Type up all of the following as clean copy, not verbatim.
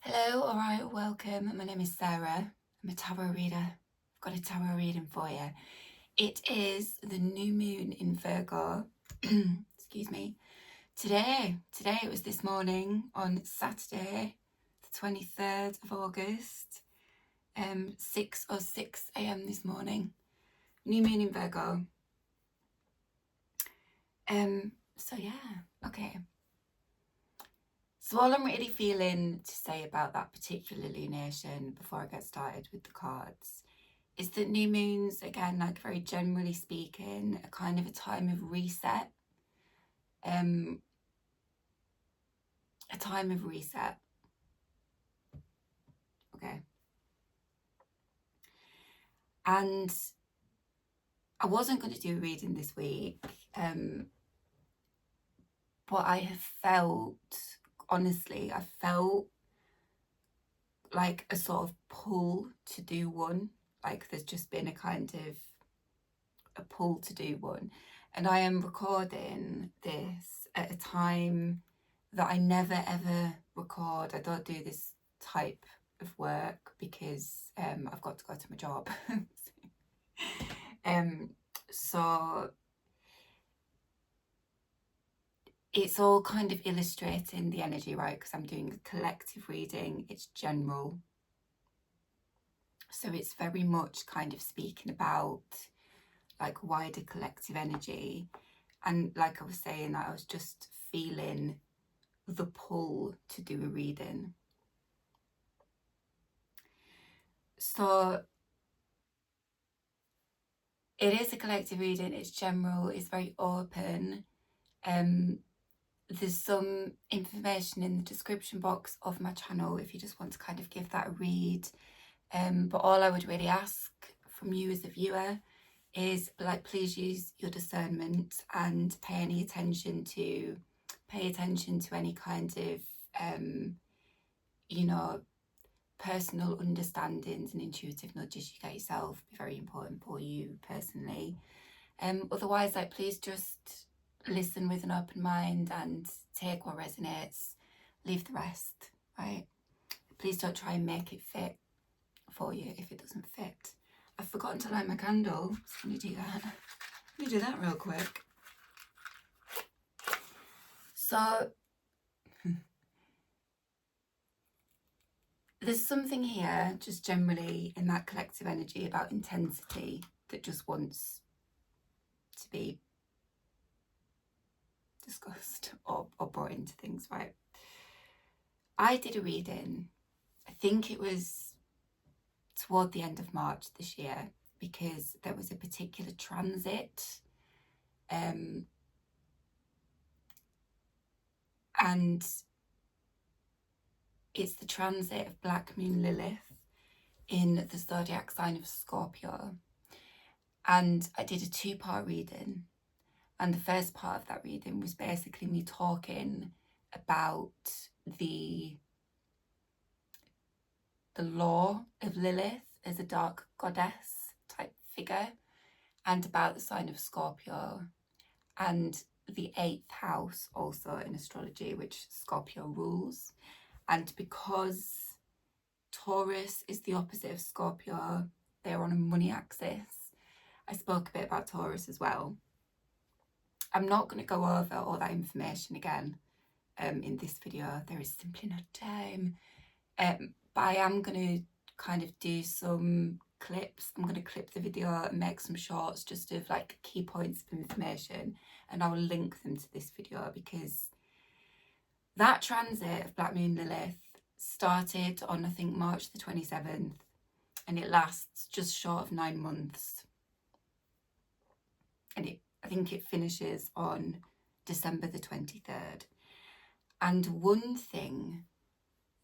Hello, alright, welcome. My name is Sarah. I'm a tarot reader. I've got a tarot reading for you. It is the new moon in Virgo. Excuse me. Today, it was this morning on Saturday, the 23rd of August, 6:06 a.m. this morning. New moon in Virgo. So yeah, okay. So all I'm really feeling to say about that particular lunation before I get started with the cards is that new moons, again, like very generally speaking, are kind of a time of reset. A time of reset. Okay. And I wasn't going to do a reading this week, but I have felt, honestly, I felt like a sort of pull to do one. Like there's just been a kind of a pull to do one. And I am recording this at a time that I never ever record. I don't do this type of work because I've got to go to my job. So it's all kind of illustrating the energy, right? Because I'm doing a collective reading, it's general. So it's very much kind of speaking about like wider collective energy. And like I was saying, I was just feeling the pull to do a reading. So it is a collective reading, it's general, it's very open. There's some information in the description box of my channel if you just want to kind of give that a read. But all I would really ask from you as a viewer is like, please use your discernment and pay attention to any kind of you know, personal understandings and intuitive nudges you get yourself. Be very important for you personally. Otherwise, like, please just listen with an open mind and take what resonates, leave the rest, right? Please don't try and make it fit for you if it doesn't fit. I've forgotten to light my candle, so I'm going to do that. Let me do that real quick. So there's something here just generally in that collective energy about intensity that just wants to be discussed or brought into things, right? I did a reading, I think it was toward the end of March this year, because there was a particular transit and it's the transit of Black Moon Lilith in the zodiac sign of Scorpio. And I did a two-part reading. And the first part of that reading was basically me talking about the law of Lilith as a dark goddess type figure, and about the sign of Scorpio and the 8th house also in astrology, which Scorpio rules. And because Taurus is the opposite of Scorpio, they're on a money axis, I spoke a bit about Taurus as well. I'm not going to go over all that information again in this video. There is simply no time. But I am going to kind of do some clips. I'm going to clip the video and make some shorts just of like key points of information, and I will link them to this video, because that transit of Black Moon Lilith started on, I think, March the 27th, and it lasts just short of 9 months. And I think it finishes on December the 23rd. And one thing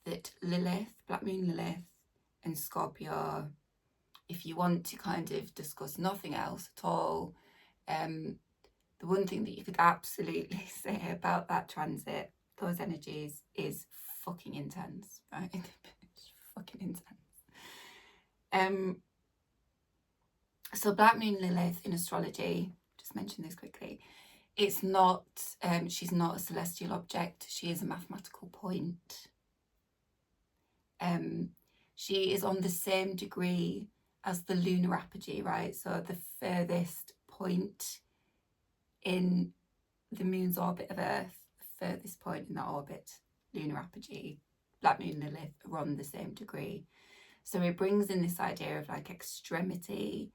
that Lilith, Black Moon Lilith and Scorpio, if you want to kind of discuss nothing else at all, the one thing that you could absolutely say about that transit, those energies, is fucking intense, right? It's fucking intense. So Black Moon Lilith in astrology, just mention this quickly, it's not, she's not a celestial object, she is a mathematical point. She is on the same degree as the lunar apogee, right? So the furthest point in the moon's orbit of Earth, the furthest point in that orbit, lunar apogee, Black Moon Lilith, are on the same degree. So it brings in this idea of like extremity,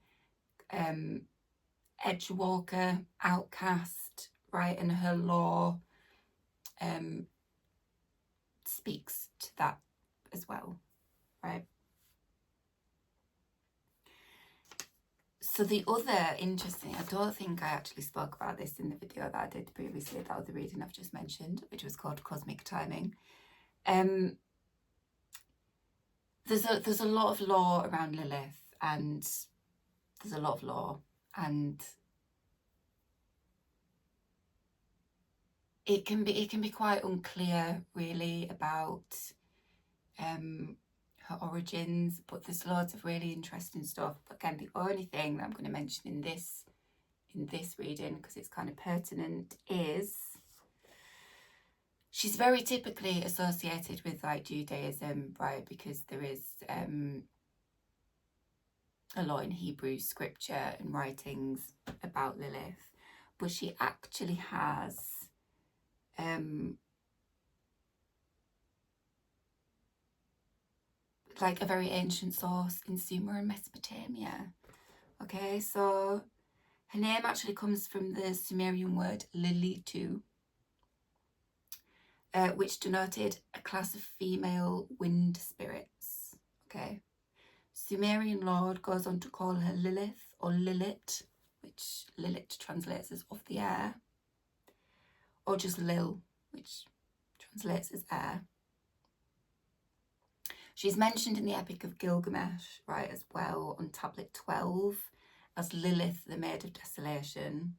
edge walker, outcast, right? And her law speaks to that as well, right? So the other interesting, I don't think I actually spoke about this in the video that I did previously, that other reading I've just mentioned, which was called Cosmic Timing. There's a lot of law around Lilith, and there's a lot of law, and it can be quite unclear really about her origins, but there's loads of really interesting stuff. But again, the only thing that I'm going to mention in this reading, because it's kind of pertinent, is she's very typically associated with like Judaism, right? Because there is a lot in Hebrew scripture and writings about Lilith, but she actually has like a very ancient source in Sumer and Mesopotamia. Okay, so her name actually comes from the Sumerian word Lilitu, which denoted a class of female wind spirits. Okay, Sumerian lord goes on to call her Lilith or Lilit, which Lilit translates as of the air, or just Lil, which translates as air. She's mentioned in the Epic of Gilgamesh, right, as well, on tablet 12, as Lilith, the Maid of Desolation.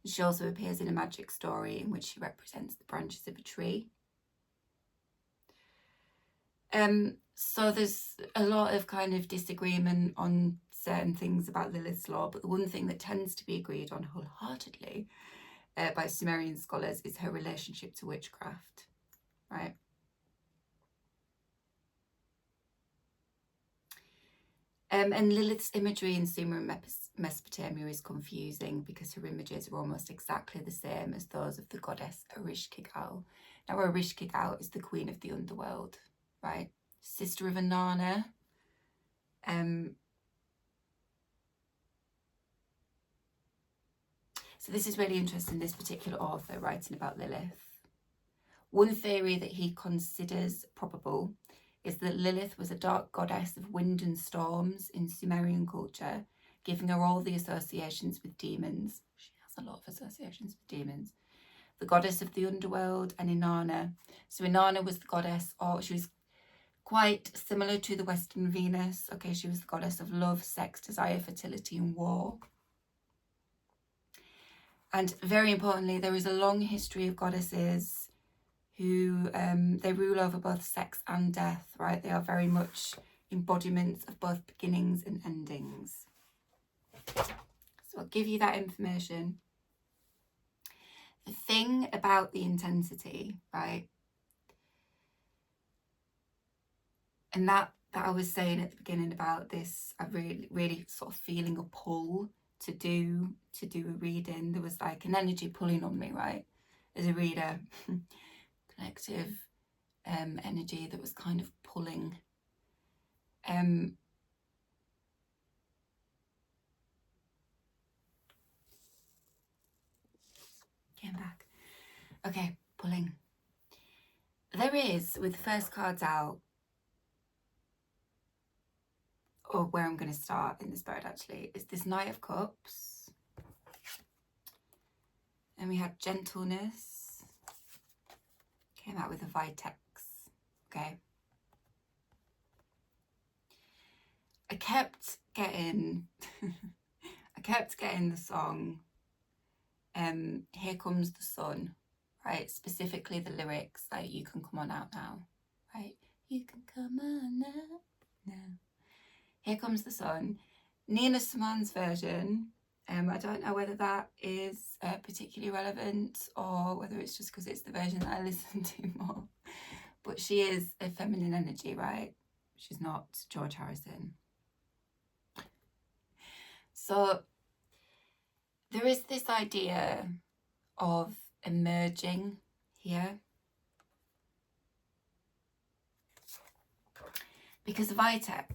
She also appears in a magic story in which she represents the branches of a tree. So there's a lot of kind of disagreement on certain things about Lilith's law, but the one thing that tends to be agreed on wholeheartedly by Sumerian scholars is her relationship to witchcraft, right? And Lilith's imagery in Sumer and Mesopotamia is confusing because her images are almost exactly the same as those of the goddess Ereshkigal. Now, Ereshkigal is the queen of the underworld, right? Sister of Inanna. So this is really interesting, this particular author writing about Lilith. One theory that he considers probable is that Lilith was a dark goddess of wind and storms in Sumerian culture, giving her all the associations with demons. She has a lot of associations with demons. The goddess of the underworld, and Inanna. So Inanna was the goddess, or she was quite similar to the Western Venus. Okay, she was the goddess of love, sex, desire, fertility, and war. And very importantly, there is a long history of goddesses who they rule over both sex and death, right? They are very much embodiments of both beginnings and endings. So I'll give you that information. The thing about the intensity, right? And that I was saying at the beginning about this, I really sort of feeling a pull to do a reading. There was like an energy pulling on me, right? As a reader. Collective energy that was kind of pulling. Getting back. Okay, pulling. There is, with the first cards out, or where I'm going to start in the spirit actually, is this Knight of Cups. And we had Gentleness. Came out with a Vitex, okay. I kept getting the song, Here Comes the Sun, right? Specifically the lyrics, like, you can come on out now, right? You can come on out now. Here Comes the Sun. Nina Simone's version, I don't know whether that is particularly relevant or whether it's just because it's the version that I listen to more. but she is a feminine energy, right? She's not George Harrison. So there is this idea of emerging here. Because Vitex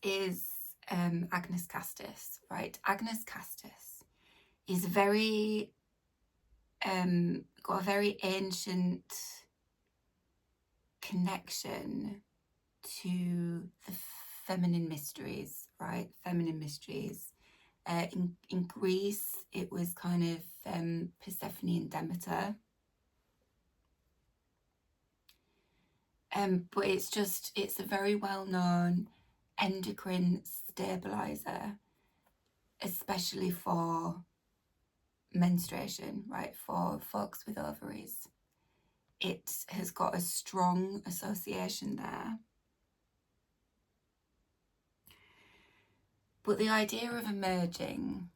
is Agnes Castus, right? Agnes Castus is very, got a very ancient connection to the feminine mysteries, right? Feminine mysteries. In Greece, it was kind of Persephone and Demeter. But it's a very well-known endocrine stabilizer, especially for menstruation, right? For folks with ovaries. It has got a strong association there. But the idea of emerging,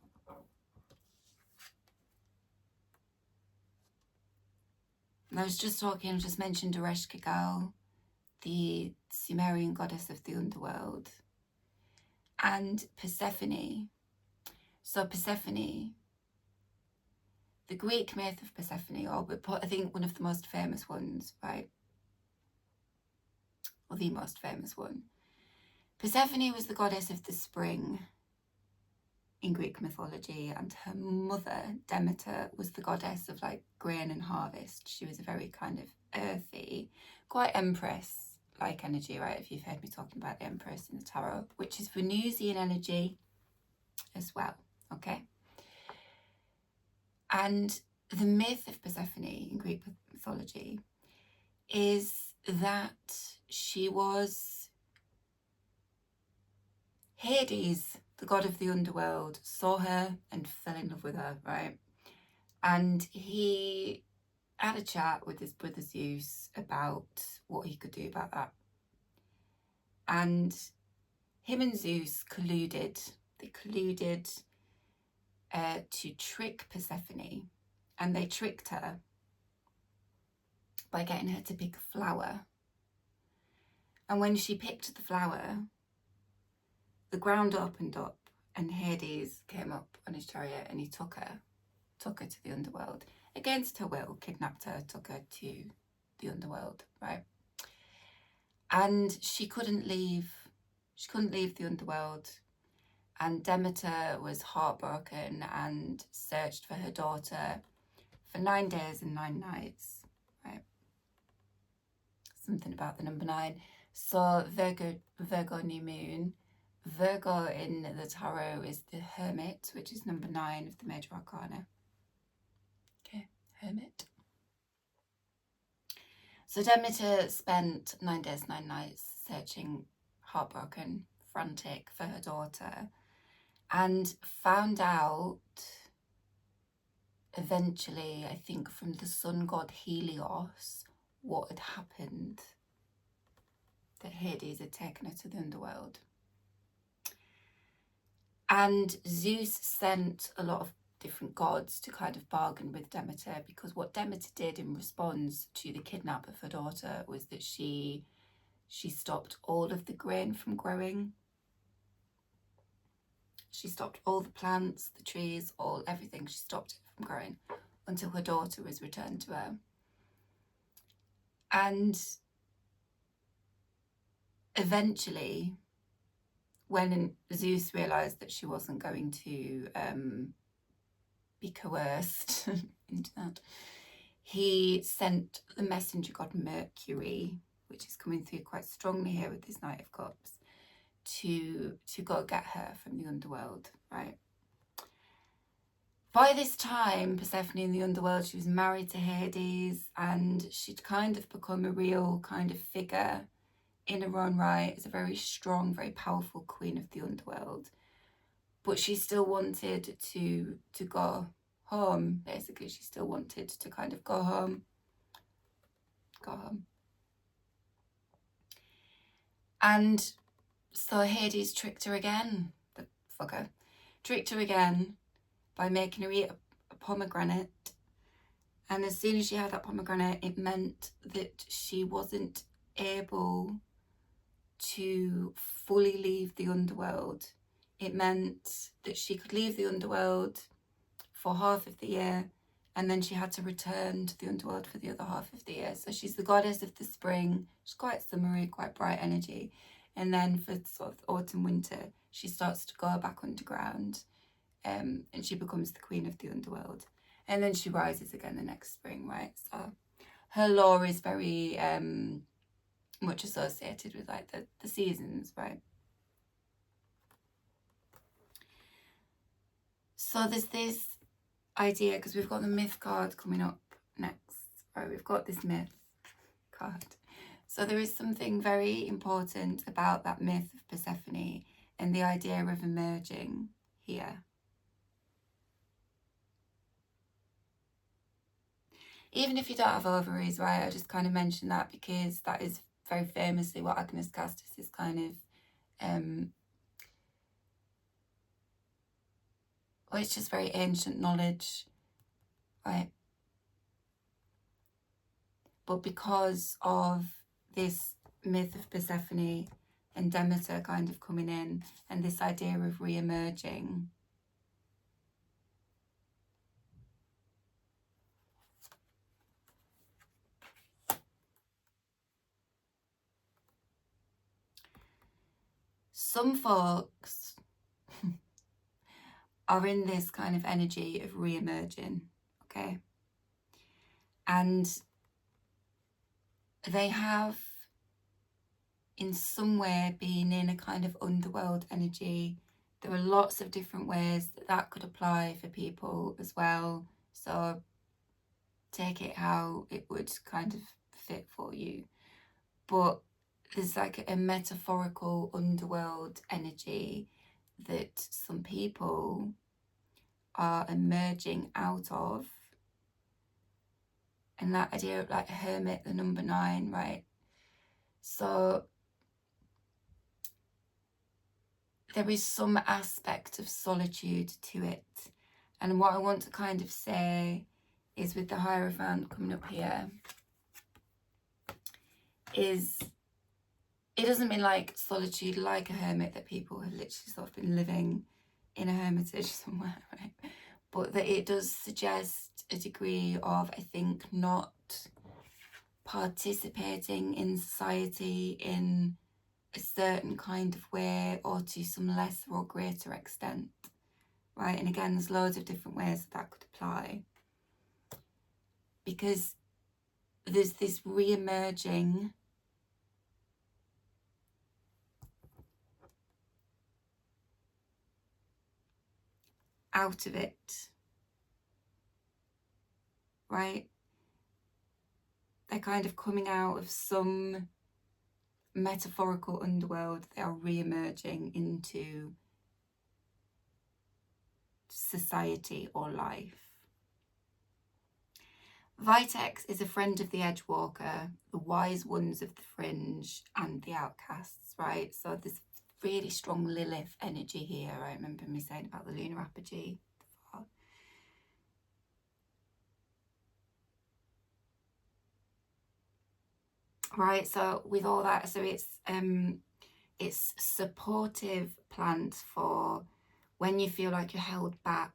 and I just mentioned Ereshkigal, the Sumerian goddess of the underworld, and Persephone. So Persephone, the Greek myth of Persephone, or I think one of the most famous ones, right? Or the most famous one. Persephone was the goddess of the spring in Greek mythology, and her mother, Demeter, was the goddess of like grain and harvest. She was a very kind of earthy, quite empress-like energy, right? If you've heard me talking about the empress in the tarot, which is Venusian energy as well, okay? And the myth of Persephone in Greek mythology is that she was Hades, the god of the underworld, saw her and fell in love with her, right? And he had a chat with his brother Zeus about what he could do about that. And him and Zeus colluded. They colluded to trick Persephone, and they tricked her by getting her to pick a flower. And when she picked the flower, the ground opened up and Hades came up on his chariot and he took her to the underworld. Against her will, kidnapped her, took her to the underworld, right? And she couldn't leave the underworld. And Demeter was heartbroken and searched for her daughter for 9 days and 9 nights, right? Something about the number 9. So Virgo new moon. Virgo in the tarot is the Hermit, which is number 9 of the major arcana. Okay, Hermit. So Demeter spent 9 days, 9 nights searching, heartbroken, frantic for her daughter, and found out eventually, I think from the sun god Helios, what had happened, that Hades had taken her to the underworld. And Zeus sent a lot of different gods to kind of bargain with Demeter, because what Demeter did in response to the kidnap of her daughter was that she stopped all of the grain from growing. She stopped all the plants, the trees, everything. She stopped it from growing until her daughter was returned to her. And eventually, when Zeus realised that she wasn't going to be coerced into that, he sent the messenger god Mercury, which is coming through quite strongly here with this Knight of Cups, to go get her from the underworld, right? By this time, Persephone in the underworld, she was married to Hades, and she'd kind of become a real kind of figure in her own right as a very strong, very powerful queen of the underworld. But she still wanted to go home, basically. She still wanted to kind of go home. And so Hades tricked her again, the fucker. Tricked her again by making her eat a pomegranate And as soon as she had that pomegranate, it meant that she wasn't able to fully leave the underworld. It meant that she could leave the underworld for half of the year, and then she had to return to the underworld for the other half of the year. So she's the goddess of the spring. She's quite summery, quite bright energy. And then for sort of autumn, winter, she starts to go back underground, and she becomes the queen of the underworld. And then she rises again the next spring, right? So her lore is very much associated with like the seasons, right? So there's this idea, because we've got the myth card coming up next, right? We've got this myth card. So there is something very important about that myth of Persephone and the idea of emerging here. Even if you don't have ovaries, right? I just kind of mention that because that is very famously what Agnes Castus is kind of, well, it's just very ancient knowledge, right? But because of this myth of Persephone and Demeter kind of coming in, and this idea of re-emerging, some folks are in this kind of energy of re-emerging, okay? And they have in some way been in a kind of underworld energy. There are lots of different ways that could apply for people as well. So take it how it would kind of fit for you. But there's like a metaphorical underworld energy that some people are emerging out of. And that idea of like hermit, the number 9, right? So there is some aspect of solitude to it. And what I want to kind of say is, with the Hierophant coming up here, is it doesn't mean like solitude like a hermit, that people have literally sort of been living in a hermitage somewhere, right? But that it does suggest a degree of, I think, not participating in society in a certain kind of way, or to some lesser or greater extent, right? And again, there's loads of different ways that could apply, because there's this re-emerging out of it, right? They're kind of coming out of some metaphorical underworld. They are re-emerging into society or life. Vitex is a friend of the edgewalker, the wise ones of the fringe, and the outcasts, right? So there's really strong Lilith energy here. I remember me saying about the lunar apogee. Right, so with all that, so it's supportive plants for when you feel like you're held back,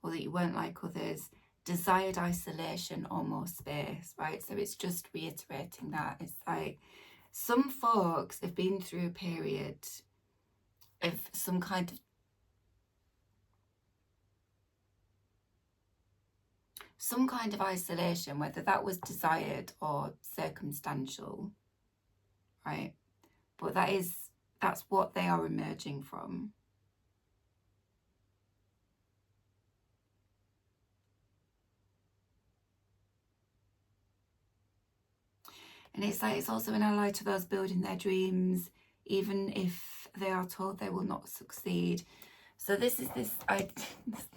or that you weren't like others. Desired isolation or more space, right? So it's just reiterating that. It's like some folks have been through a period of some kind of isolation, whether that was desired or circumstantial, right? But that's what they are emerging from. And it's like, it's also an ally to those building their dreams, even if they are told they will not succeed. So this is this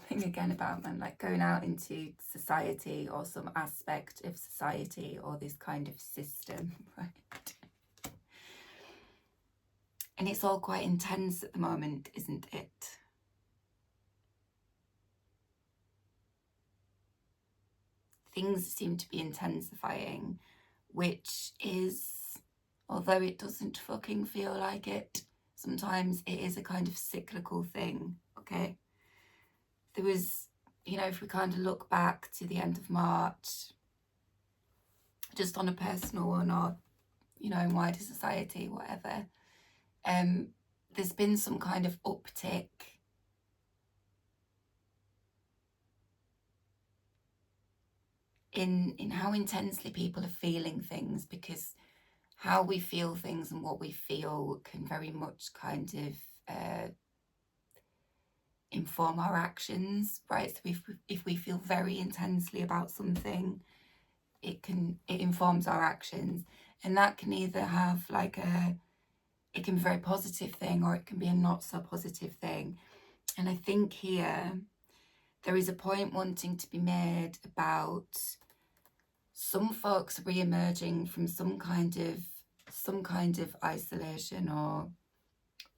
thing again about like going out into society, or some aspect of society, or this kind of system, right? And it's all quite intense at the moment, isn't it? things seem to be intensifying, which is, although it doesn't fucking feel like it, sometimes it is a kind of cyclical thing, okay? There was, you know, if we kind of look back to the end of March, just on a personal one, or, you know, in wider society, whatever, there's been some kind of uptick in how intensely people are feeling things, because how we feel things and what we feel can very much kind of inform our actions, right? So if we feel very intensely about something, it informs our actions, and that can either have like it can be a very positive thing, or it can be a not so positive thing. And I think here there is a point wanting to be made about some folks re-emerging from some kind of isolation or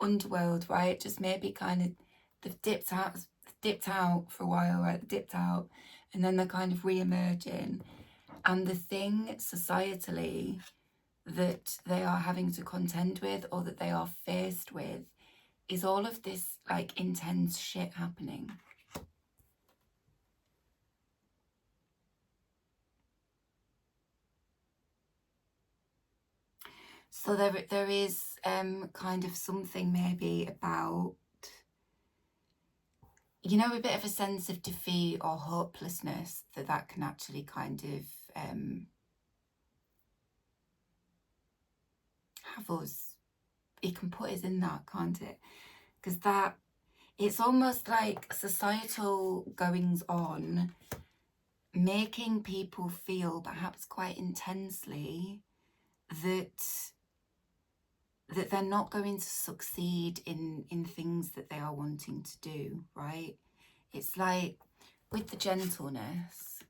underworld, right? Just maybe kind of they've dipped out for a while, right? They dipped out, and then they're kind of re-emerging. And the thing societally that they are having to contend with, or that they are faced with, is all of this like intense shit happening. So there is kind of something maybe about, you know, a bit of a sense of defeat or hopelessness that can actually kind of have us, it can put us in that, can't it? Because that, it's almost like societal goings on making people feel perhaps quite intensely that they're not going to succeed in things that they are wanting to do, right? It's like with the gentleness,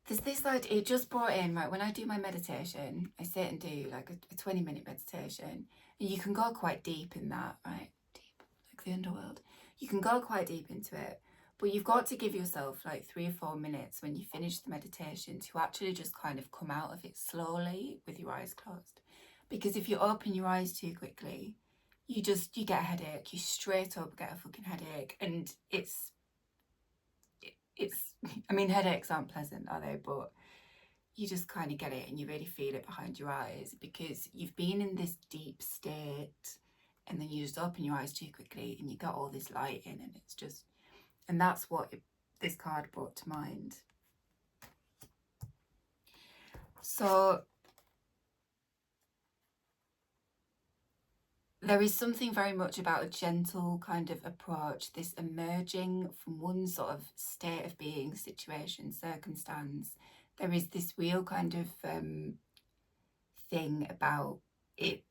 there's this, like, it just brought in, right, when I do my meditation, I sit and do like a 20-minute meditation, and you can go quite deep in that, right? Deep, like the underworld. You can go quite deep into it, but you've got to give yourself like 3 or 4 minutes when you finish the meditation to actually just kind of come out of it slowly with your eyes closed. Because if you open your eyes too quickly, you get a headache. You straight up get a fucking headache, and it's I mean, headaches aren't pleasant, are they? But you just kind of get it, and you really feel it behind your eyes, because you've been in this deep state, and then you just open your eyes too quickly, and you got all this light in, and it's just, and that's what this card brought to mind. So there is something very much about a gentle kind of approach, this emerging from one sort of state of being, situation, circumstance. There is this real kind of thing about it.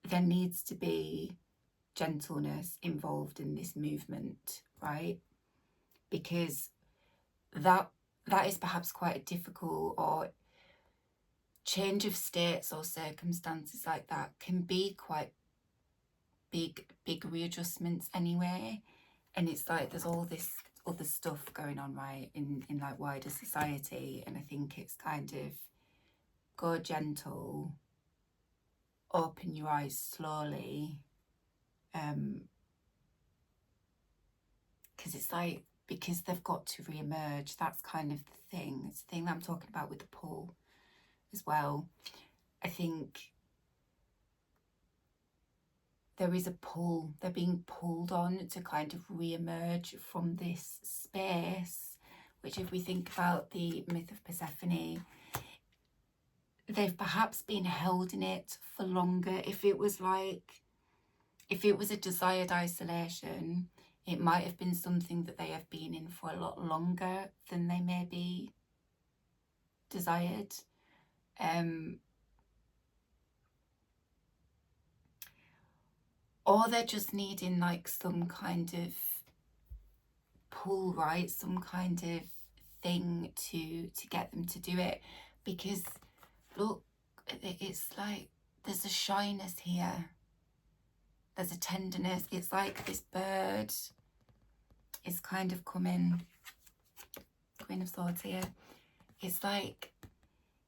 There needs to be gentleness involved in this movement, right? Because that is perhaps quite a difficult, or change of states or circumstances like that can be quite big readjustments anyway. And it's like there's all this other stuff going on, right, in like wider society, and I think it's kind of go gentle, open your eyes slowly, because it's like, because they've got to re-emerge. That's kind of the thing. It's the thing that I'm talking about with the pull as well. I think there is a pull. They're being pulled on to kind of re-emerge from this space, which, if we think about the myth of Persephone, they've perhaps been held in it for longer. If it was a desired isolation, it might have been something that they have been in for a lot longer than they maybe desired. Or they're just needing like some kind of pull, right? Some kind of thing to get them to do it. Because look, it's like there's a shyness here. there's a tenderness. It's like this bird is kind of coming, Queen of Swords here. It's like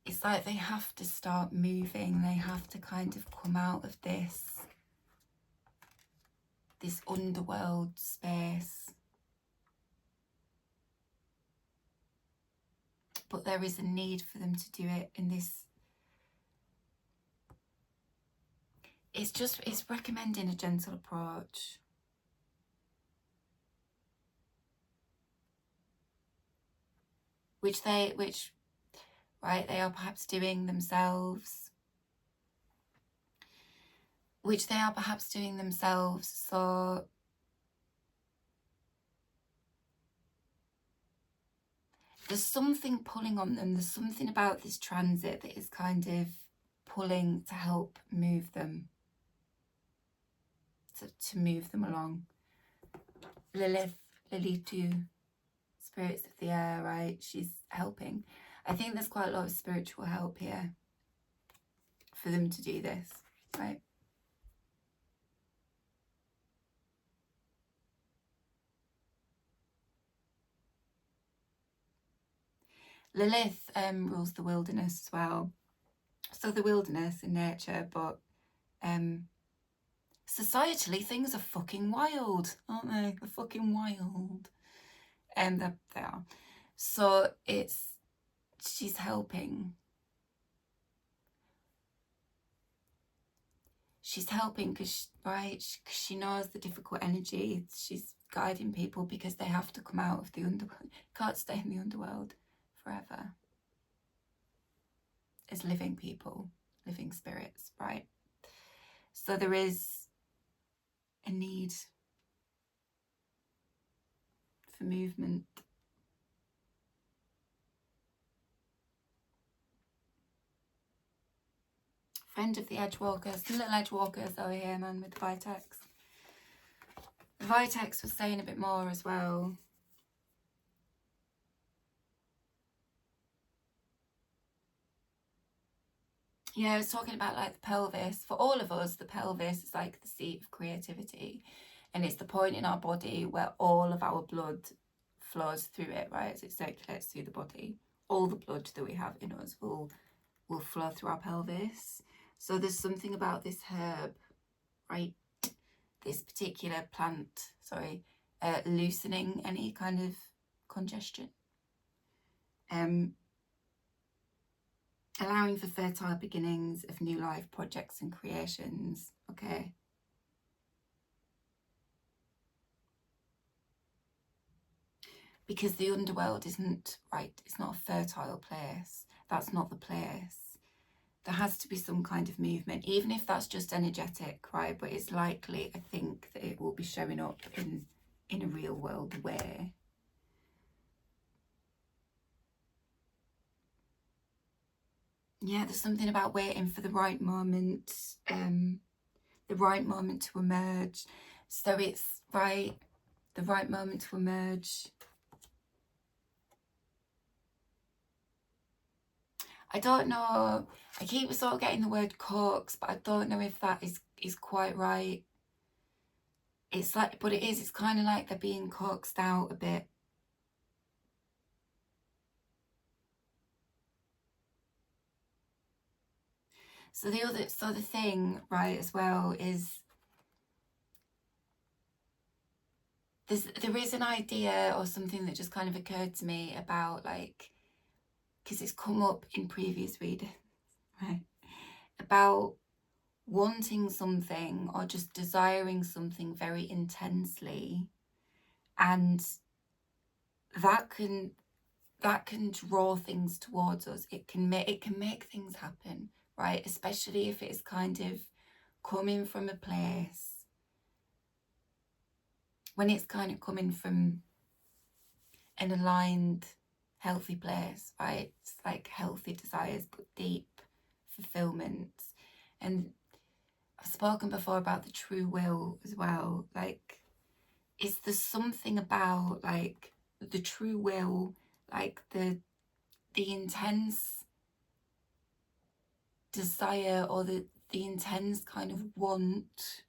they have to start moving. They have to kind of come out of this underworld space. But there is a need for them to do it in this. It's recommending a gentle approach. Which they are perhaps doing themselves. So there's something pulling on them. There's something about this transit that is kind of pulling to help move them, to move them along. Lilith, Lilitu, spirits of the air, right? She's helping. I think there's quite a lot of spiritual help here for them to do this, right? Lilith rules the wilderness as well. So the wilderness in nature, but societally things are fucking wild, aren't they? They're fucking wild. They are. So she's helping. She's helping because she knows the difficult energy. She's guiding people because they have to come out of the underworld. Can't stay in the underworld forever. As living people, living spirits, right? So there is a need for movement. Friend of the Edgewalkers, the little Edgewalkers over here, man, with the Vitex. The Vitex was saying a bit more as well. Yeah, I was talking about like the pelvis. For all of us, the pelvis is like the seat of creativity. And it's the point in our body where all of our blood flows through it, right? As it circulates through the body. All the blood that we have in us will flow through our pelvis. So there's something about this herb, right? This particular plant, loosening any kind of congestion. Allowing for fertile beginnings of new life projects and creations, okay? Because the underworld isn't, right, it's not a fertile place. That's not the place. There has to be some kind of movement, even if that's just energetic, right? But it's likely, I think, that it will be showing up in a real world way. Yeah, there's something about waiting for the right moment to emerge. So it's the right moment to emerge. I don't know, I keep sort of getting the word coax, but I don't know if that is quite right. It's like, but it's kind of like they're being coaxed out a bit. So the thing, right, as well, is there is an idea or something that just kind of occurred to me about, like, because it's come up in previous readings, right, about wanting something or just desiring something very intensely, and that can draw things towards us. It can make things happen, right? Especially if it is kind of coming from a place, when it's kind of coming from an aligned, healthy place, right? It's like healthy desires, but deep fulfillment. And I've spoken before about the true will as well. Like, is there something about, like, the true will, like the intense desire or the intense kind of want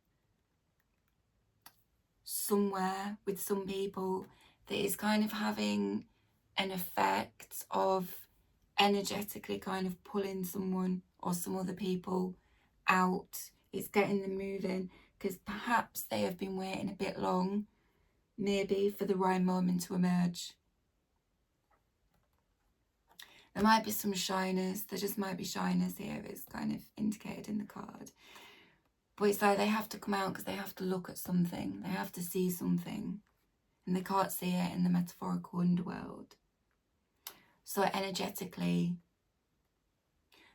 somewhere with some people that is kind of having an effect of energetically kind of pulling someone or some other people out. It's getting them moving, because perhaps they have been waiting a bit long, maybe, for the right moment to emerge. There might be some shyness. There just might be shyness here. It's kind of indicated in the card. But it's like they have to come out because they have to look at something. They have to see something. And they can't see it in the metaphorical underworld. So energetically,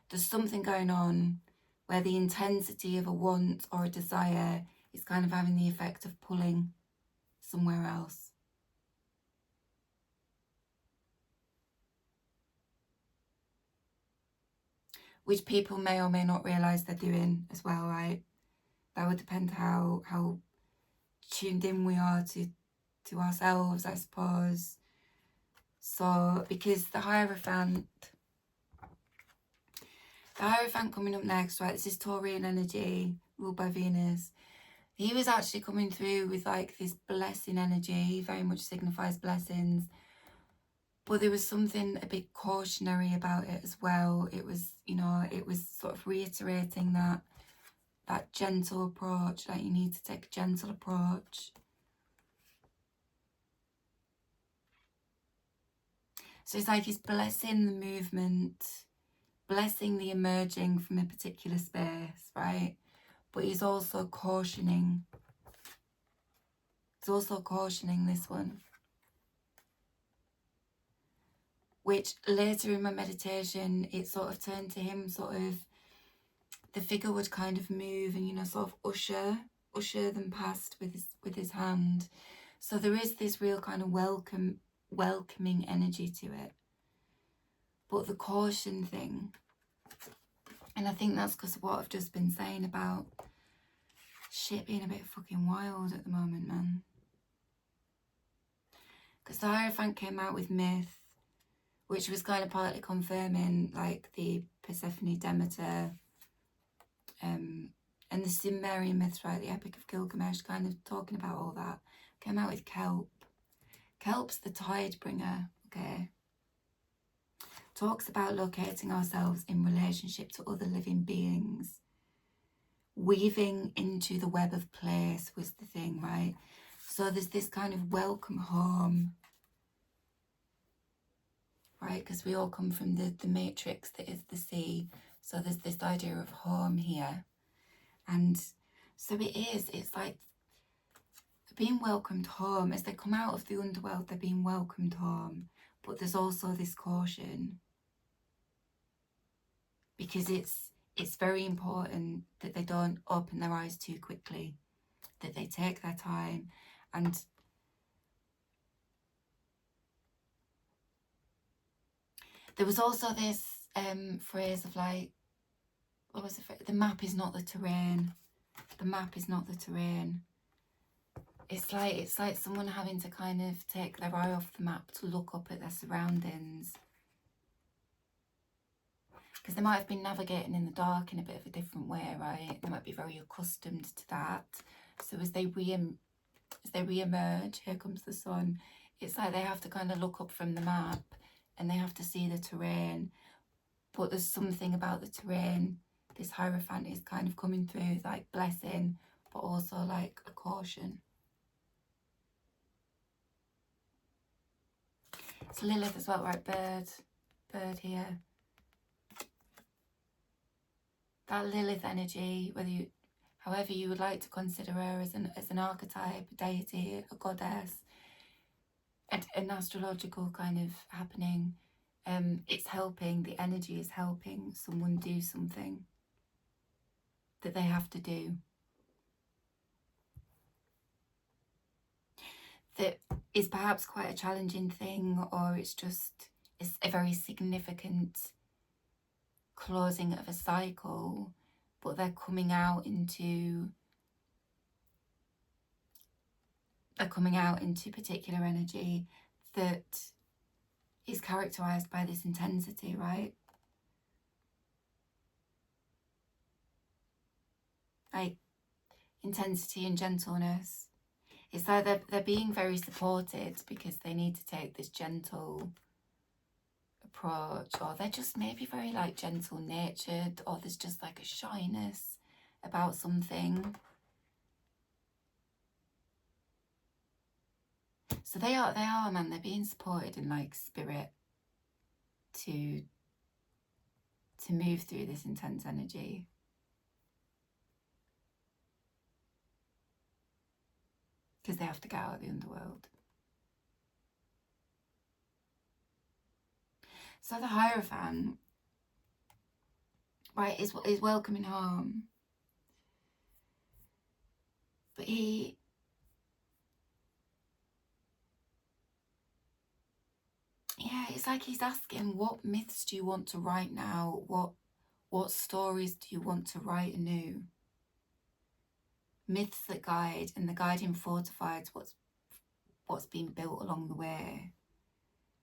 there's something going on where the intensity of a want or a desire is kind of having the effect of pulling somewhere else. Which people may or may not realise they're doing as well, right? That would depend how tuned in we are to ourselves, I suppose. So, because the Hierophant coming up next, right, this is Taurian energy, ruled by Venus. He was actually coming through with like this blessing energy, very much signifies blessings. But there was something a bit cautionary about it as well. It was, you know, it was sort of reiterating that gentle approach, like you need to take a gentle approach. So it's like he's blessing the movement, blessing the emerging from a particular space, right? But he's also cautioning. He's also cautioning this one. Which later in my meditation, it sort of turned to him sort of, the figure would kind of move and, you know, sort of usher them past with his hand. So there is this real kind of welcoming energy to it. But the caution thing, and I think that's because of what I've just been saying about shit being a bit fucking wild at the moment, man. Because the Hierophant came out with Myth, which was kind of partly confirming like the Persephone Demeter and the Sumerian myths, right, the Epic of Gilgamesh, kind of talking about all that. Came out with Kelp. Kelp's the tide bringer, okay? Talks about locating ourselves in relationship to other living beings. Weaving into the web of place was the thing, right? So there's this kind of welcome home, right? Because we all come from the matrix that is the sea. So there's this idea of home here. And so it's like being welcomed home. As they come out of the underworld, they're being welcomed home. But there's also this caution. Because it's very important that they don't open their eyes too quickly. That they take their time. And there was also this phrase of like, what was it? The map is not the terrain. The map is not the terrain. It's like someone having to kind of take their eye off the map to look up at their surroundings. Because they might have been navigating in the dark in a bit of a different way, right? They might be very accustomed to that. So as they re-emerge, here comes the sun, it's like they have to kind of look up from the map and they have to see the terrain. But there's something about the terrain. This Hierophant is kind of coming through like blessing, but also like a caution. It's Lilith as well, right? Bird here. That Lilith energy, however you would like to consider her as an archetype, a deity, a goddess, an astrological kind of happening. It's helping, the energy is helping someone do something that they have to do. That is perhaps quite a challenging thing, or it's a very significant closing of a cycle, but they're coming out into particular energy that is characterized by this intensity, right? Like intensity and gentleness. It's like they're being very supported because they need to take this gentle approach, or they're just maybe very like gentle natured, or there's just like a shyness about something. So they are, man, they're being supported in like spirit to move through this intense energy. Because they have to get out of the underworld. So the Hierophant, right, is welcoming home. But yeah, it's like he's asking, what myths do you want to write now? What stories do you want to write anew? Myths that guide, and the guiding fortifies what's been built along the way.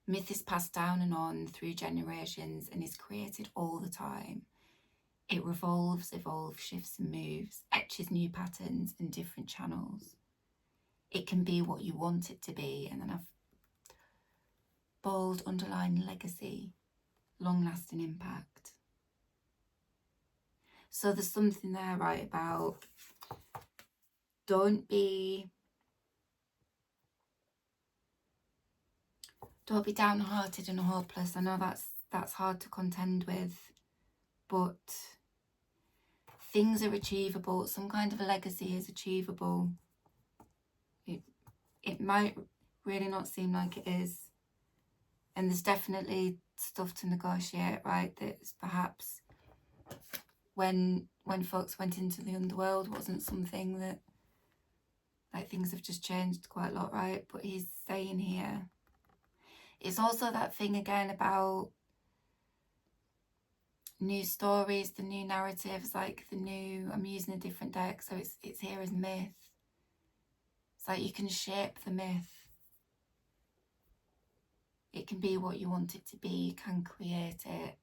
Myth is passed down and on through generations and is created all the time. It revolves, evolves, shifts and moves, etches new patterns and different channels. It can be what you want it to be, and then I've bold underlying legacy, long-lasting impact. So there's something there, right, about don't be downhearted and hopeless. I know that's hard to contend with, but things are achievable. Some kind of a legacy is achievable. It might really not seem like it is, and there's definitely stuff to negotiate, right? That's perhaps when folks went into the underworld wasn't something that, like, things have just changed quite a lot, right? But he's saying here, it's also that thing again about new stories, the new narratives, like the new, I'm using a different deck, so it's here as myth. It's like you can shape the myth. It can be what you want it to be. You can create it.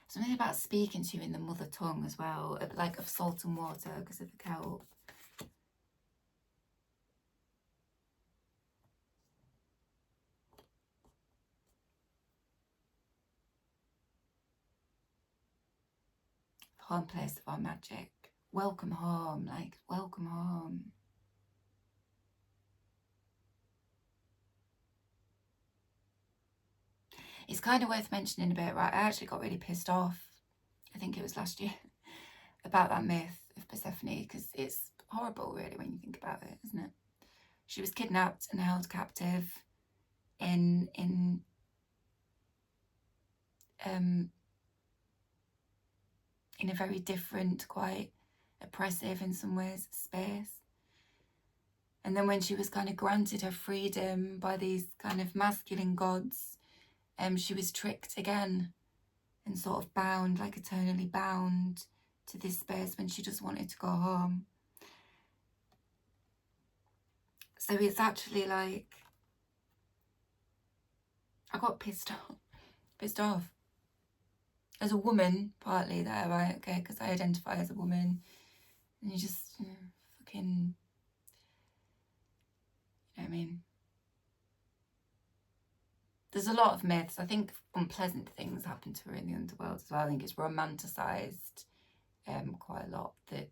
Something about speaking to you in the mother tongue as well, like of salt and water because of the kelp. Home place of our magic. Welcome home, like welcome home. It's kind of worth mentioning a bit, right? I actually got really pissed off, I think it was last year, about that myth of Persephone, because it's horrible really when you think about it, isn't it? She was kidnapped and held captive in a very different, quite oppressive in some ways, space. And then when she was kind of granted her freedom by these kind of masculine gods, she was tricked again and sort of bound, like eternally bound to this space when she just wanted to go home. So it's actually like, I got pissed off. As a woman, partly there, right? Okay, because I identify as a woman. And you just, fucking, you know what I mean? There's a lot of myths. I think unpleasant things happen to her in the underworld as well. I think it's romanticised quite a lot that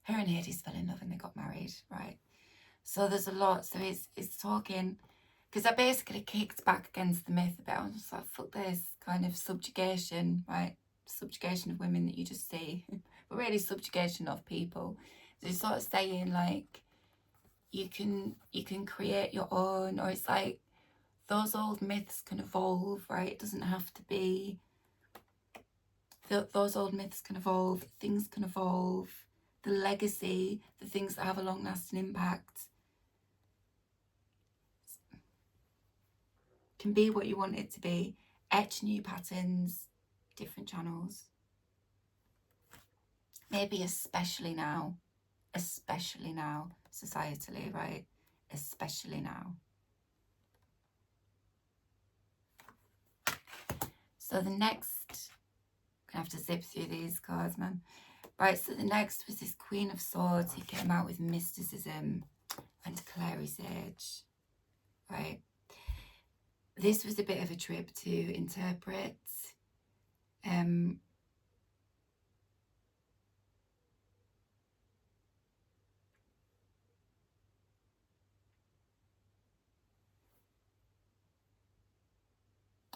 her and Hades fell in love and they got married, right? So there's a lot. So it's talking, because I basically kicked back against the myth about, I was just like, fuck this kind of subjugation, right? Subjugation of women that you just see, but really subjugation of people. So it's sort of saying like, you can create your own, or it's like, those old myths can evolve, right? It doesn't have to be, those old myths can evolve, things can evolve, the legacy, the things that have a long-lasting impact can be what you want it to be. Etch new patterns, different channels. Maybe especially now, societally, right? Especially now. So the next, I'm going to have to zip through these cards, man. Right, so the next was this Queen of Swords who came out with Mysticism and Clary Sage. Right. This was a bit of a trip to interpret.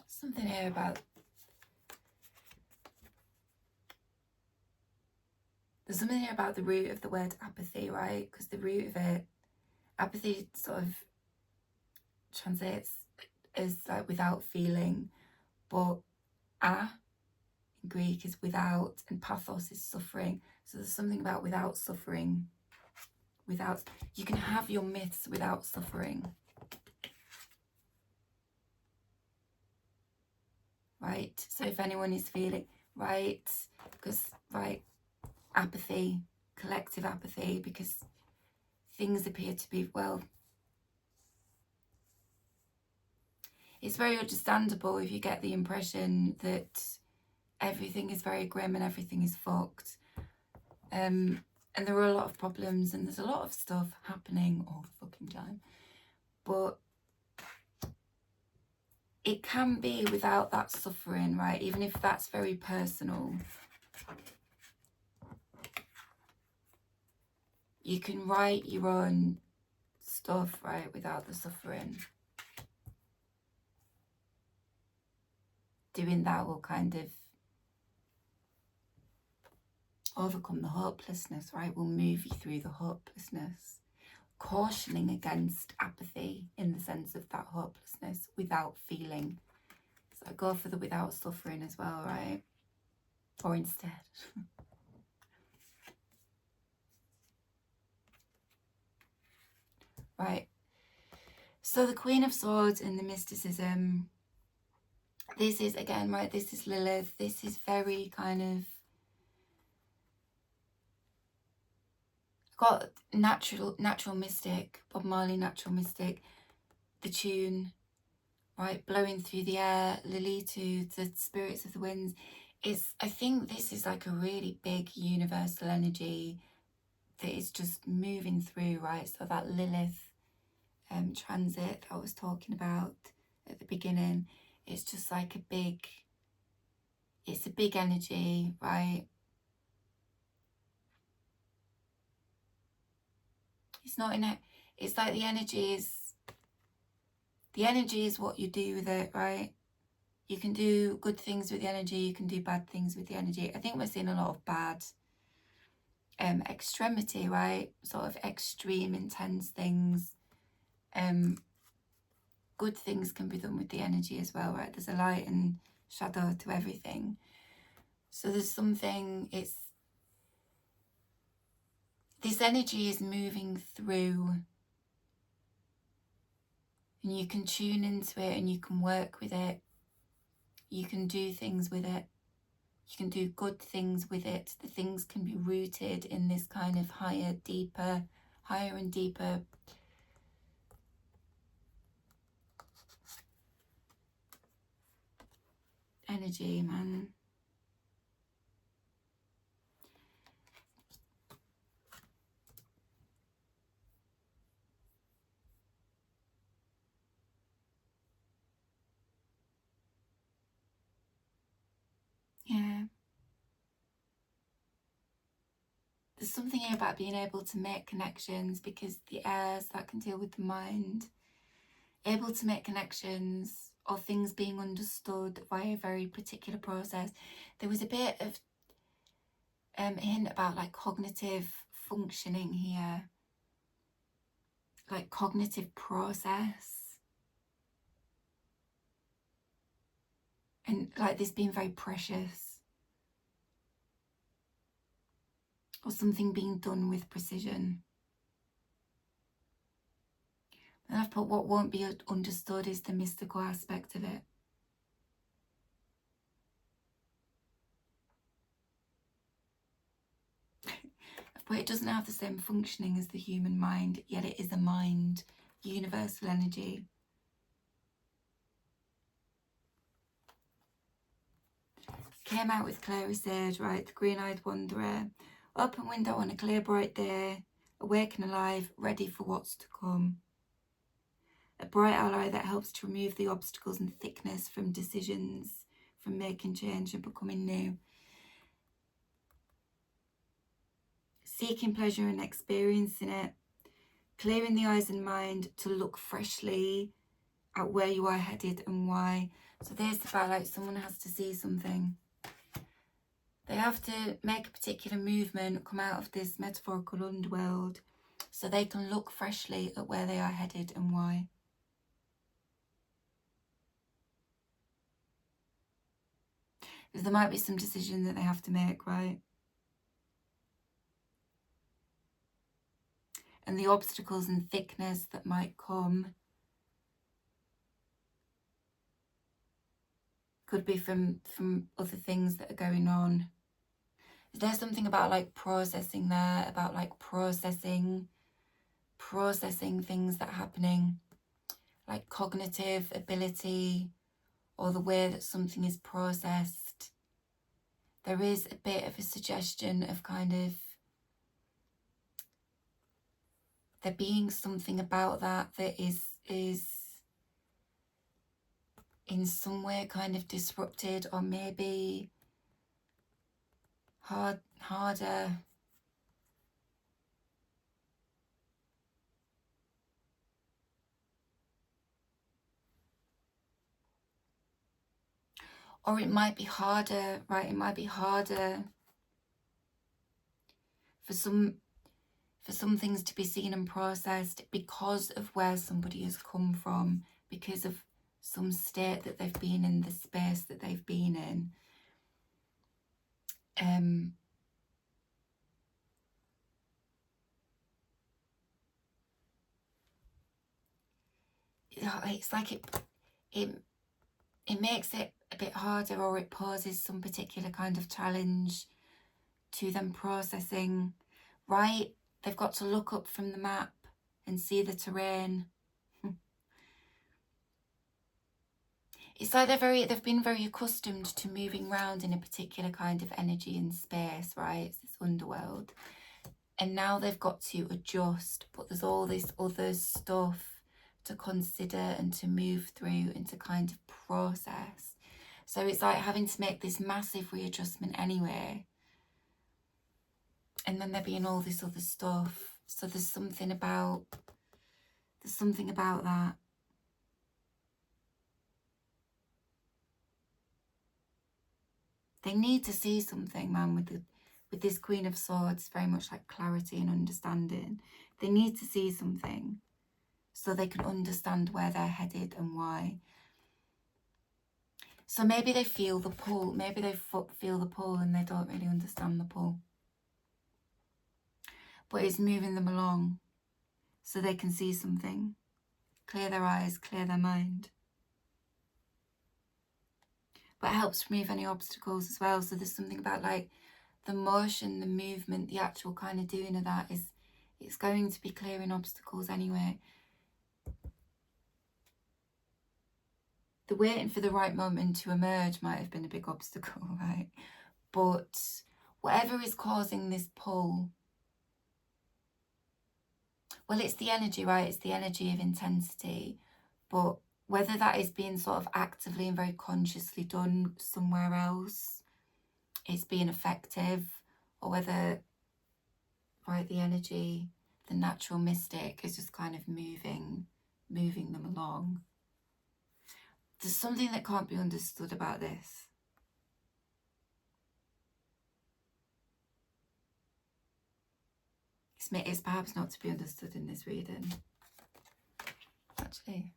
Something here about, there's something here about the root of the word apathy, right? Because the root of it, apathy sort of translates as like without feeling, but in Greek is without, and pathos is suffering. So there's something about without suffering. Without, you can have your myths without suffering. Right? So if anyone is feeling, right, because, right, apathy, collective apathy, because things appear to be, well, it's very understandable if you get the impression that everything is very grim and everything is fucked. And there are a lot of problems and there's a lot of stuff happening all the fucking time. But it can be without that suffering, right? Even if that's very personal. You can write your own stuff, right, without the suffering. Doing that will kind of overcome the hopelessness, right? Will move you through the hopelessness. Cautioning against apathy in the sense of that hopelessness without feeling. So go for the without suffering as well, right? Or instead. Right. So the Queen of Swords in the Mysticism. This is, again, right, this is Lilith. This is very kind of, got natural mystic, Bob Marley, natural mystic, the tune, right, blowing through the air, Lilitu, the spirits of the winds. I think this is like a really big universal energy that is just moving through, right? So that Lilith transit that I was talking about at the beginning, it's just like it's a big energy, right? It's not in it. It's like the energy is what you do with it, right? You can do good things with the energy. You can do bad things with the energy. I think we're seeing a lot of bad extremity, right? Sort of extreme, intense things. Good things can be done with the energy as well, right? There's a light and shadow to everything. So there's something, this energy is moving through, and you can tune into it and you can work with it. You can do things with it. You can do good things with it. The things can be rooted in this kind of higher and deeper energy, man. Yeah. There's something here about being able to make connections, because the airs, that can deal with the mind. Able to make connections or things being understood via a very particular process. There was a bit of hint about like cognitive functioning here. Like cognitive process. And like this being very precious. Or something being done with precision. And I've put what won't be understood is the mystical aspect of it. I've put it doesn't have the same functioning as the human mind, yet it is a mind, universal energy. came out with Clary Sage, right? The green-eyed wanderer. Open window on a clear, bright day. Awake and alive, ready for what's to come. A bright ally that helps to remove the obstacles and thickness from decisions, from making change and becoming new. Seeking pleasure and experiencing it. Clearing the eyes and mind to look freshly at where you are headed and why. So there's about like someone has to see something. They have to make a particular movement, come out of this metaphorical underworld so they can look freshly at where they are headed and why. There might be some decision that they have to make, right? And the obstacles and thickness that might come could be from other things that are going on. There's something about like processing there, about like processing things that are happening, like cognitive ability or the way that something is processed. There is a bit of a suggestion of kind of there being something about that is in some way kind of disrupted, or maybe harder. Or it might be harder, right? It might be harder for some things to be seen and processed because of where somebody has come from, because of some state that they've been in, the space that they've been in. It's like it makes it a bit harder, or it poses some particular kind of challenge to them processing, right? They've got to look up from the map and see the terrain. It's like they've been very accustomed to moving around in a particular kind of energy and space, right? It's this underworld. And now they've got to adjust, but there's all this other stuff to consider and to move through and to kind of process. So it's like having to make this massive readjustment anyway. And then there being all this other stuff. So there's something about that. They need to see something, man, with this Queen of Swords, very much like clarity and understanding. They need to see something so they can understand where they're headed and why. So maybe they feel the pull. Maybe they feel the pull and they don't really understand the pull. But it's moving them along so they can see something. Clear their eyes, clear their mind. But it helps remove any obstacles as well. So there's something about like the motion, the movement, the actual kind of doing of that is, it's going to be clearing obstacles anyway. The waiting for the right moment to emerge might have been a big obstacle, right? But whatever is causing this pull, well, it's the energy, right? It's the energy of intensity. But whether that is being sort of actively and very consciously done somewhere else, it's being effective, or whether, right, the energy, the natural mystic is just kind of moving them along. There's something that can't be understood about this. It's perhaps not to be understood in this reading, actually.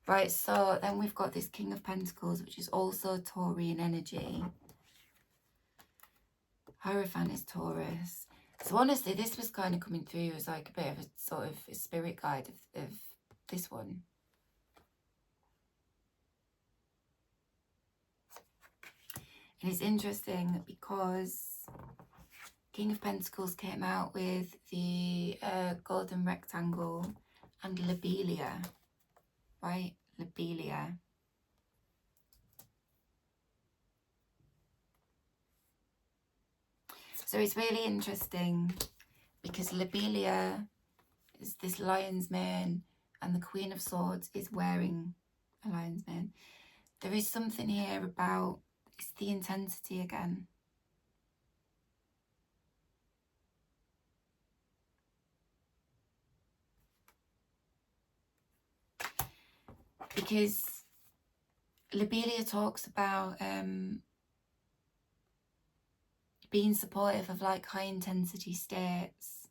Right, so then we've got this King of Pentacles, which is also Taurian energy. Hierophant is Taurus. So honestly, this was kind of coming through as like a bit of a sort of a spirit guide of this one. And it's interesting because King of Pentacles came out with the golden rectangle and Lobelia, right? Lobelia. So it's really interesting because Lobelia is this lion's mane and the Queen of Swords is wearing a lion's mane. There is something here about, it's the intensity again. Because Lobelia talks about being supportive of like high intensity states.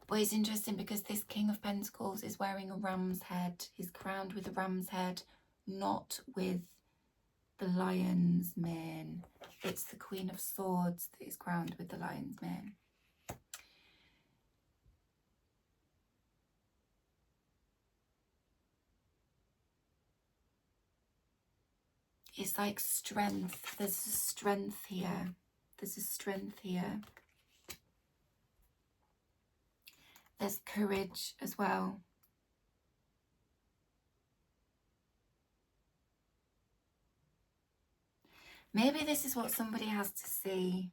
But it's interesting because this King of Pentacles is wearing a ram's head. He's crowned with a ram's head, not with the lion's mane. It's the Queen of Swords that is crowned with the lion's mane. It's like strength. There's a strength here. There's a strength here. There's courage as well. Maybe this is what somebody has to see.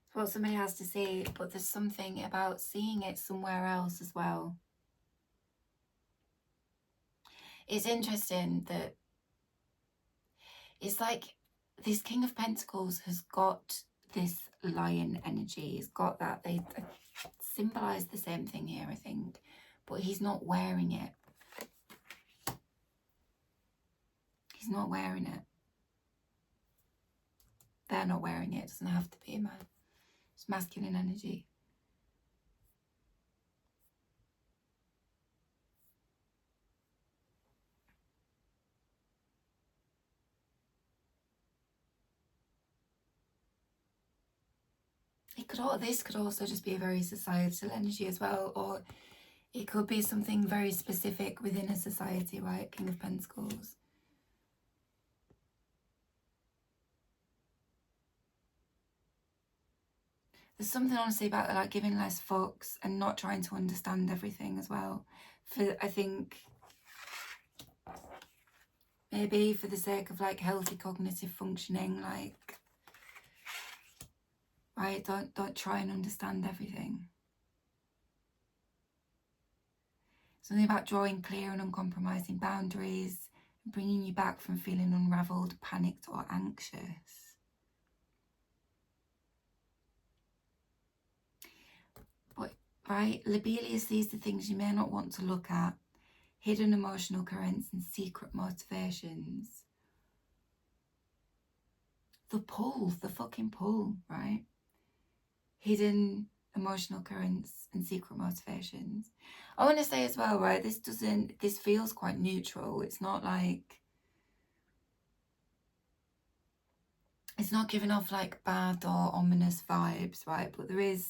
It's what somebody has to see, but there's something about seeing it somewhere else as well. It's interesting that it's like this King of Pentacles has got this lion energy. He's got that. They symbolize the same thing here, I think, but he's not wearing it. He's not wearing it. They're not wearing it. It doesn't have to be a man. It's masculine energy. This could also just be a very societal energy as well, or it could be something very specific within a society, right? King of Pentacles. There's something honestly about like giving less fucks and not trying to understand everything as well. I think maybe for the sake of like healthy cognitive functioning, like, right, don't try and understand everything. Something about drawing clear and uncompromising boundaries and bringing you back from feeling unravelled, panicked or anxious. But, right, Lobelia sees the things you may not want to look at. Hidden emotional currents and secret motivations. The pull, the fucking pull, right? Hidden emotional currents and secret motivations. I want to say as well, right, this feels quite neutral. It's not like, it's not giving off like bad or ominous vibes, right? But there is,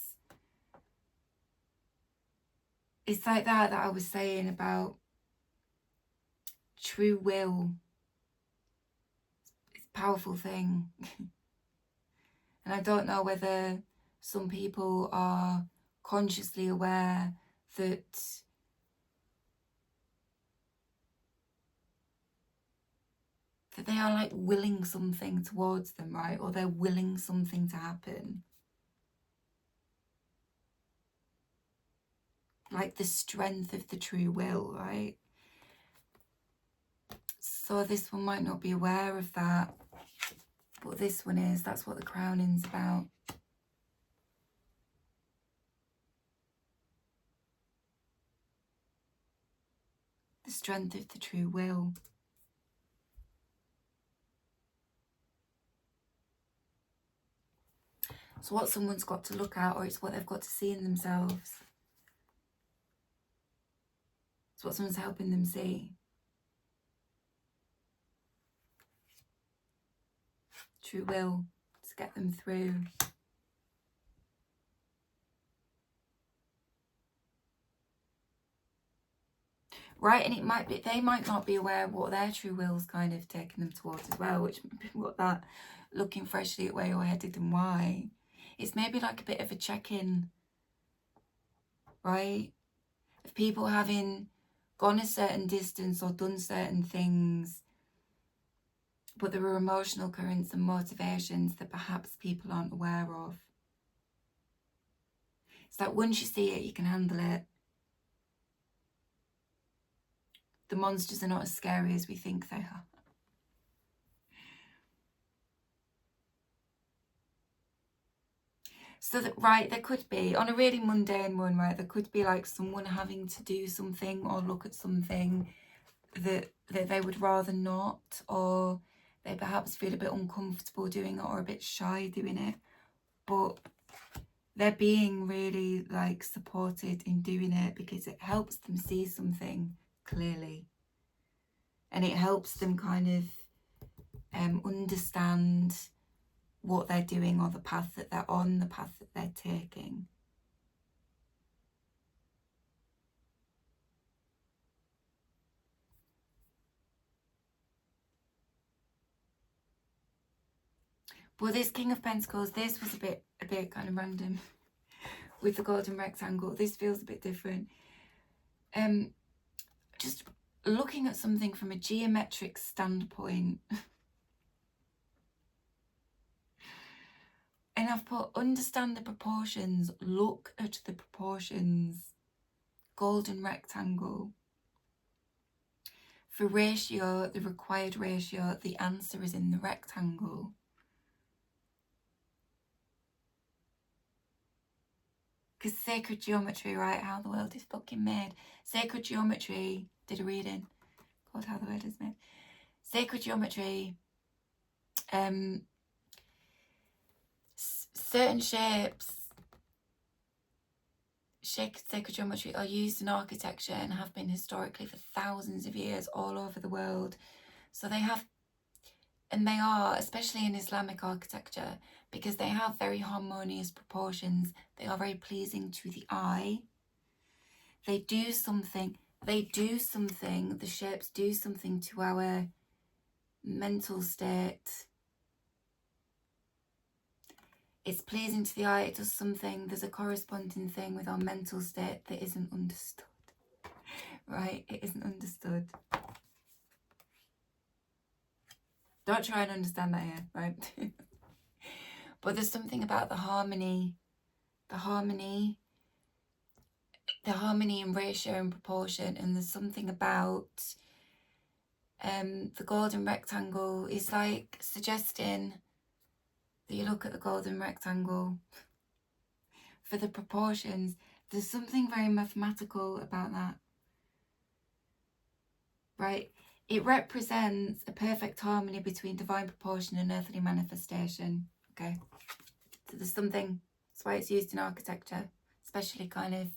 it's like that I was saying about true will. It's a powerful thing. And I don't know whether some people are consciously aware that they are like willing something towards them, right? Or they're willing something to happen. Like the strength of the true will, right? So this one might not be aware of that, but this one is. That's what the crowning's about. The strength of the true will. It's what someone's got to look at, or it's what they've got to see in themselves. It's what someone's helping them see. True will to get them through. Right, and it might be, they might not be aware of what their true will's kind of taking them towards as well, which what that looking freshly at where you're headed and why. It's maybe like a bit of a check-in, right? Of people having gone a certain distance or done certain things but there are emotional currents and motivations that perhaps people aren't aware of. It's like once you see it, you can handle it. The monsters are not as scary as we think they are. So that, right, there could be, on a really mundane one, right, there could be like someone having to do something or look at something that they would rather not, or they perhaps feel a bit uncomfortable doing it or a bit shy doing it, but they're being really like supported in doing it because it helps them see something clearly, and it helps them kind of understand what they're doing or the path that they're on, the path that they're taking. But this King of Pentacles, this was a bit kind of random with the golden rectangle. This feels a bit different. Just looking at something from a geometric standpoint. And I've put understand the proportions, look at the proportions, golden rectangle. For ratio, the required ratio, the answer is in the rectangle. Because sacred geometry, right, how the world is fucking made. Sacred geometry, did a reading called How the World is Made. Sacred geometry, certain shapes, sacred geometry are used in architecture and have been historically for thousands of years all over the world. So they have, and they are, especially in Islamic architecture, because they have very harmonious proportions. They are very pleasing to the eye. They do something, the shapes do something to our mental state. It's pleasing to the eye, it does something, there's a corresponding thing with our mental state that isn't understood. Right? It isn't understood. Don't try and understand that here, right? But there's something about the harmony in ratio and proportion, and there's something about the golden rectangle is like suggesting that you look at the golden rectangle for the proportions. There's something very mathematical about that, right? It represents a perfect harmony between divine proportion and earthly manifestation, okay? So there's something, that's why it's used in architecture, especially kind of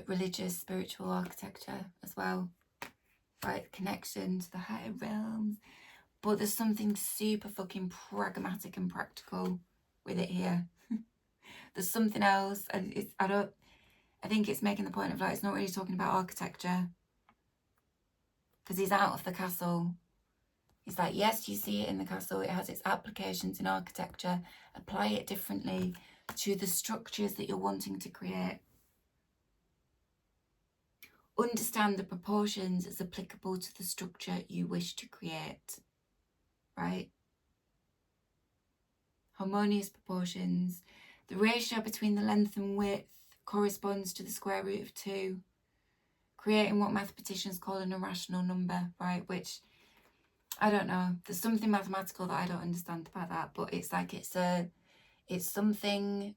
religious, spiritual architecture as well, right? Connection to the higher realms. But there's something super fucking pragmatic and practical with it here. There's something else, and I think it's making the point of like, it's not really talking about architecture, because he's out of the castle. He's like, yes, you see it in the castle, it has its applications in architecture, apply it differently to the structures that you're wanting to create. Understand the proportions as applicable to the structure you wish to create, right? Harmonious proportions. The ratio between the length and width corresponds to the square root of 2, creating what mathematicians call an irrational number, right? Which, I don't know, there's something mathematical that I don't understand about that, but it's like it's something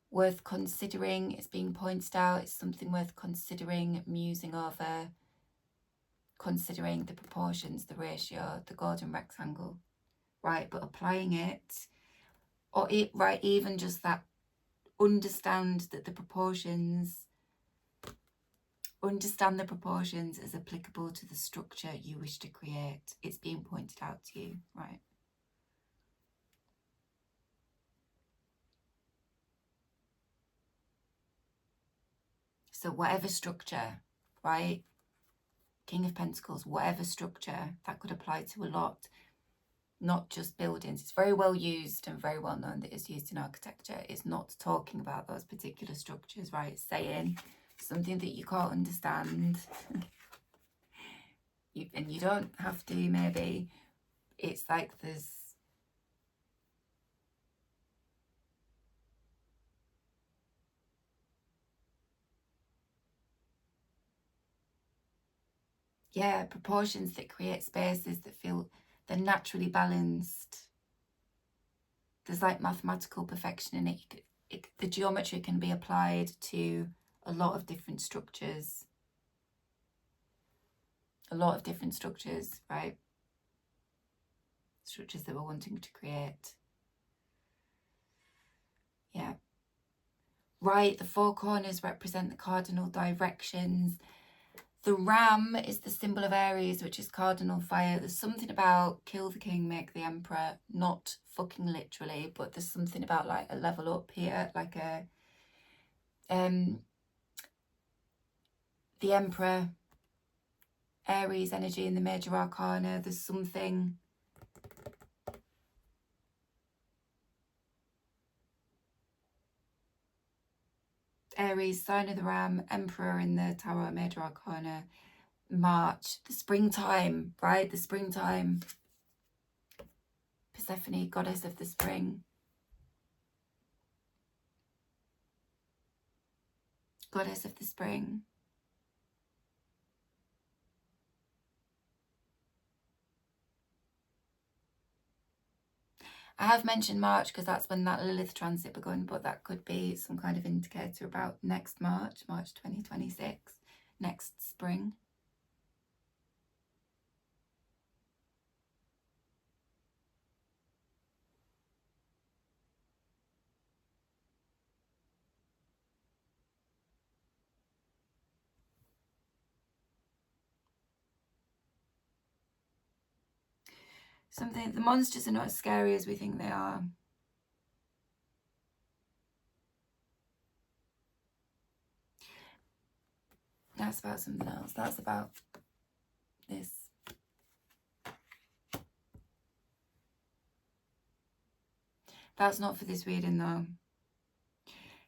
worth considering. It's being pointed out, it's something worth considering, musing over, considering the proportions, the ratio, the golden rectangle, right? But applying it, or it, right, even just that, understand the proportions as applicable to the structure you wish to create. It's being pointed out to you, right? So whatever structure, right? King of Pentacles, whatever structure, that could apply to a lot, not just buildings. It's very well used and very well known that it's used in architecture. It's not talking about those particular structures, right? It's saying something that you can't understand. and you don't have to, maybe. It's like there's... yeah, proportions that create spaces that feel they're naturally balanced. There's like mathematical perfection in it. The geometry can be applied to a lot of different structures. A lot of different structures, right? Structures that we're wanting to create. Yeah. Right, the four corners represent the cardinal directions. The ram is the symbol of Aries, which is cardinal fire. There's something about kill the king, make the emperor. Not fucking literally, but there's something about like a level up here, like a the emperor, Aries energy in the major arcana. There's something Aries, sign of the ram, emperor in the Tower, major arcana. March, the springtime, right? The springtime. Persephone, goddess of the spring. Goddess of the spring. I have mentioned March because that's when that Lilith transit begun, but that could be some kind of indicator about next March 2026, next spring. Something, the monsters are not as scary as we think they are. That's about something else. That's about this. That's not for this reading though.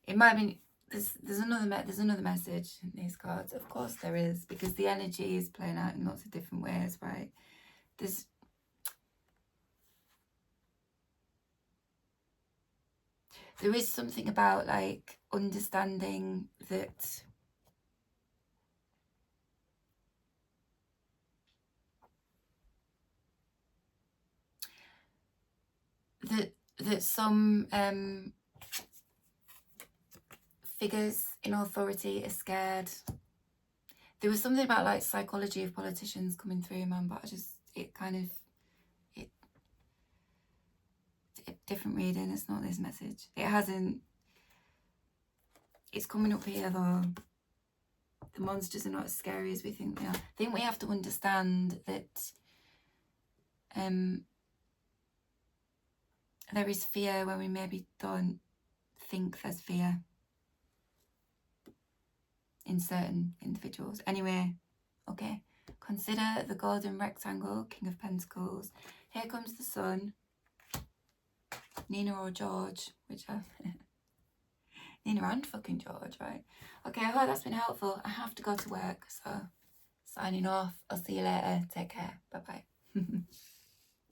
It might be, there's another message in these cards. Of course there is, because the energy is playing out in lots of different ways, right? There is something about like understanding that some figures in authority are scared. There was something about like psychology of politicians coming through, man, but it different reading. It's not this message. It's coming up here though. The monsters are not as scary as we think they are. I think we have to understand that there is fear when we maybe don't think there's fear in certain individuals. Anyway, okay. Consider the golden rectangle, King of Pentacles. Here comes the sun. Nina or George, whichever. Nina and fucking George, right? Okay, I hope that's been helpful. I have to go to work, so signing off. I'll see you later. Take care. Bye-bye.